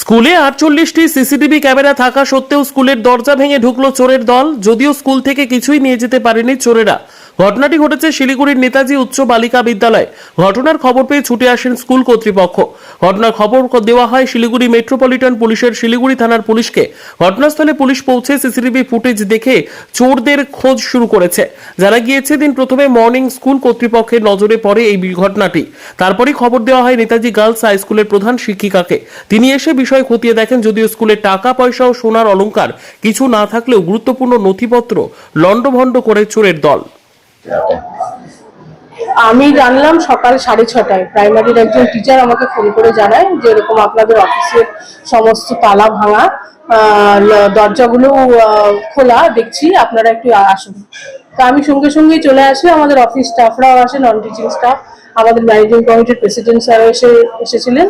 স্কুলে 48টি CCTV camera থাকা সত্ত্বেও স্কুলের দরজা ভেঙে ঢুকলো চোরের দল। যদিও স্কুল থেকে কিছুই নিয়ে যেতে পারেনি চোরেরা। ঘটনাটি ঘটেছে শিলিগুড়ির নেতাজি উচ্চ বালিকা বিদ্যালয়। ঘটনার খবর পেয়ে ছুটে আসেন স্কুল কর্তৃপক্ষ। ঘটনার খবর দেওয়া হয় শিলিগুড়ি মেট্রোপলিটন পুলিশের শিলিগুড়ি থানার পুলিশকে। ঘটনাস্থলে পুলিশ পৌঁছে সিসিটিভি ফুটেজ দেখে চোরদের খোঁজ শুরু করেছে। যারা গিয়েছে দিন প্রথমে মর্নিং স্কুল কর্তৃপক্ষের নজরে পড়ে এই ঘটনাটি। তারপরই খবর দেওয়া হয় নেতাজি গার্লস হাই স্কুলের প্রধান শিক্ষিকাকে। তিনি এসে বিষয় খতিয়ে দেখেন। যদিও স্কুলে টাকা পয়সা ও সোনার অলংকার কিছু না থাকলেও গুরুত্বপূর্ণ নথিপত্র লন্ডভন্ড করে চোরের দল। আমি জানলাম সকাল 6:30টায়। প্রাইমারির একজন টিচার আমাকে ফোন করে জানায় যে এরকম আপনাদের অফিসের সমস্ত তালা ভাঙা, দরজাগুলো খোলা দেখছি, আপনারা একটু আসুন। তো আমি সঙ্গে সঙ্গেই চলে আসি। আমাদের অফিস স্টাফরাও আসে, নন টিচিং স্টাফ, আমাদের ম্যানেজিং কমিটির প্রেসিডেন্ট স্যার এসেছিলেন।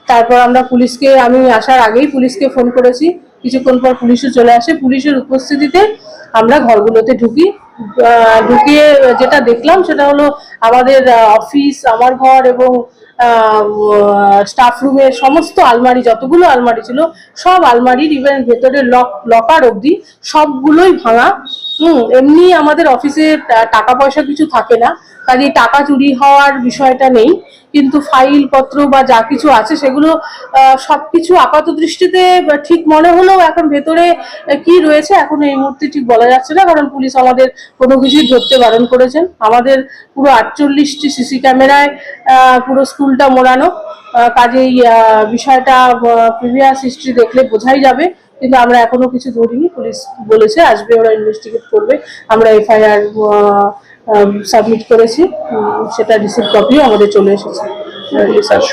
তারপর আমরা পুলিশকে, আমি আসার আগেই পুলিশকে ফোন করেছি। কিছুক্ষণ পর পুলিশও চলে আসে। পুলিশের উপস্থিতিতে আমরা ঘরগুলোতে ঢুকিয়ে যেটা দেখলাম সেটা হলো আমাদের অফিস, আমার ঘর এবং স্টাফ রুমের সমস্ত আলমারি, যতগুলো আলমারি ছিল সব আলমারির, ইভেন ভেতরের লকার অবধি সবগুলোই ভাঙা। এমনি আমাদের অফিসে টাকা পয়সা কিছু থাকে না, কাজে টাকা চুরি হওয়ার বিষয়টা নেই, কিন্তু ফাইল পত্র বা যা কিছু আছে সেগুলো সবকিছু আপাত দৃষ্টিতে ঠিক মনে হলেও এখন ভেতরে কি রয়েছে এখন এই মুহূর্তে ঠিক বলা যাচ্ছে না, কারণ পুলিশ আমাদের কোনো কিছুই ধরতে বারণ করেছেন। আমাদের পুরো 48টি সিসি ক্যামেরায় পুরো স্কুলটা মোড়ানো, কাজেই বিষয়টা প্রিভিয়াস হিস্ট্রি দেখলে বোঝাই যাবে, কিন্তু আমরা এখনো কিছু ধরিনি। পুলিশ বলেছে আসবে, ওরা ইনভেস্টিগেট করবে। আমরা এফআইআর সাবমিট করেছি, সেটা রিসিভ কপিও আমাদের চলে এসেছে।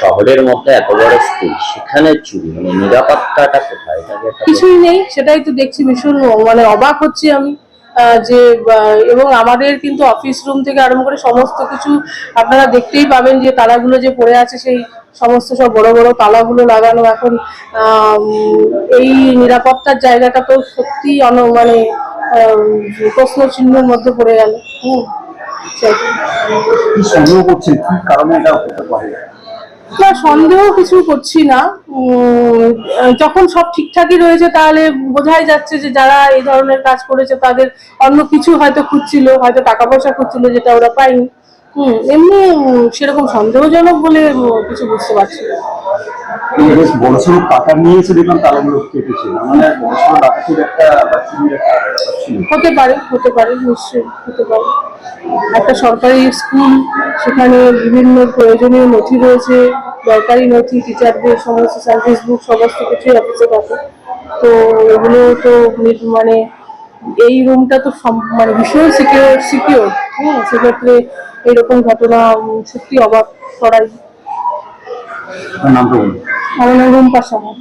শহরের মধ্যে এত বড় স্কুল, সেখানে চুরি, মানে নিরাপত্তাটা কোথায়? কিছুই নেই, সেটাই তো দেখছি। ভীষণ অবাক হচ্ছি আমি যে, এবং আমাদের কিন্তু অফিস রুম থেকে আরম্ভ করে সমস্ত কিছু আপনারা দেখতেই পাবেন যে তালাগুলো যে পড়ে আছে, সেই সমস্ত সব বড় বড় তালাগুলো লাগানো। এখন এই নিরাপত্তার জায়গাটা তো সত্যি প্রশ্ন চিহ্নের মধ্যে পড়ে গেল। না, সন্দেহ কিছু করছি না। যখন সব ঠিকঠাকই রয়েছে তাহলে বোঝাই যাচ্ছে যে যারা এই ধরনের কাজ করেছে তাদের অন্য কিছু হয়তো খুঁজছিল, হয়তো টাকা পয়সা খুঁজছিল, যেটা ওরা পায়নি। এমনি সেরকম সন্দেহজনক বলে কিছু বুঝতে পারছি না। বড়সড় টাকা নিয়েছে দেখলাম, তালাগুলো কেটেছে, মানে বড়সড় ডাকাতির হতে পারে, নিশ্চয়ই হতে পারে। একটা সরকারি স্কুল, সেখানে বিভিন্ন প্রয়োজনীয় নথি রয়েছে, দরকারি নথি, টিচারদের সমস্ত সার্ভিস বুক, সমস্ত কিছুই অফিসে থাকে। তো এগুলো তো এই রুমটা তো ভীষণ সিকিউর। সেক্ষেত্রে এইরকম ঘটনা সত্যি অবাক করাই। নাম তো আমার নাম রুম্পা সাহা।